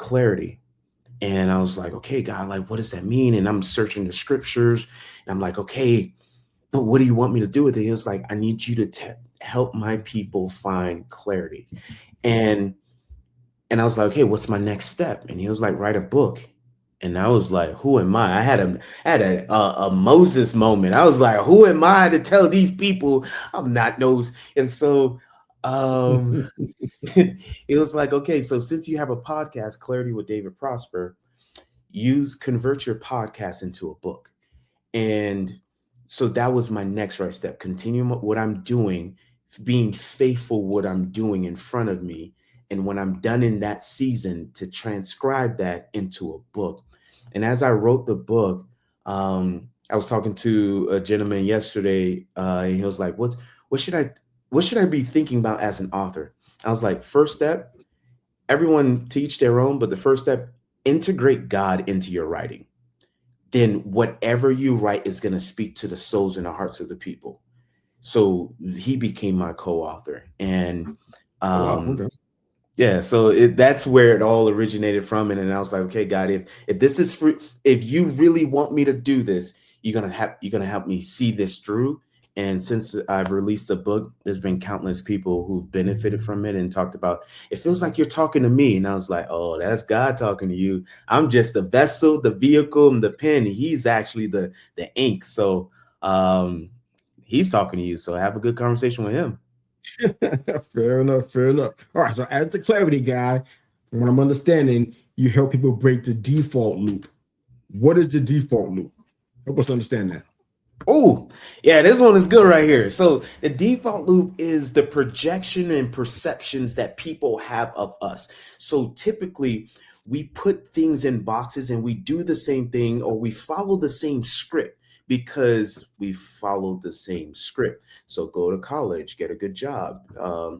clarity. And I was like, okay, God, like, what does that mean? And I'm searching the scriptures and I'm like, okay, but what do you want me to do with it? He was like, I need you to help my people find clarity. And I was like, okay, what's my next step? And he was like, write a book. And I was like, who am I? I had a Moses moment. I was like, who am I to tell these people I'm not no? And so it was like, okay, so since you have a podcast, Clarity with David Prosper, convert your podcast into a book. And so that was my next right step. Continue what I'm doing, being faithful what I'm doing in front of me. And when I'm done in that season, to transcribe that into a book. And as I wrote the book, I was talking to a gentleman yesterday, and he was like, what should I what should I be thinking about as an author? I was like, first step, everyone teach their own, but the first step, integrate God into your writing. Then whatever you write is going to speak to the souls and the hearts of the people. So he became my co-author. And Oh, wow. um, Okay. yeah, so that's where it all originated from. And then I was like, okay, God, if this is free, if you really want me to do this, you're gonna help me see this through. And since I've released a book, there's been countless people who've benefited from it and talked about it feels like you're talking to me. And I was like, oh, that's God talking to you. I'm just the vessel, the vehicle, and the pen. He's actually the ink. So he's talking to you. So have a good conversation with him. Fair enough. Fair enough. All right. So, as the clarity guy, from what I'm understanding, you help people break the default loop. What is the default loop? Help us understand that. Oh, yeah, this one is good right here. So the default loop is the projection and perceptions that people have of us. So typically we put things in boxes and we do the same thing or we follow the same script because we followed the same script. So go to college, get a good job,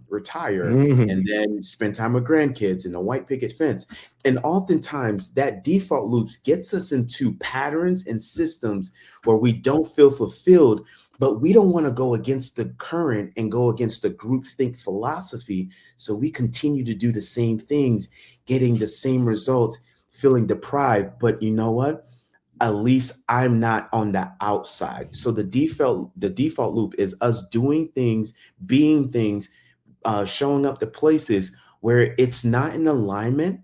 retire, and Mhm. then spend time with grandkids in a white picket fence. And oftentimes that default loops gets us into patterns and systems where we don't feel fulfilled, but we don't want to go against the current and go against the groupthink philosophy. So we continue to do the same things, getting the same results, feeling deprived. But you know what? At least I'm not on the outside. So the default loop is us doing things, being things, showing up to places where it's not in alignment,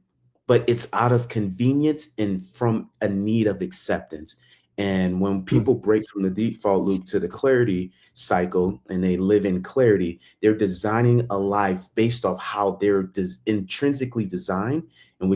but it's out of convenience and from a need of acceptance. And when Hmm. people break from the default loop to the clarity cycle and they live in clarity, they're designing a life based off how they're intrinsically designed. And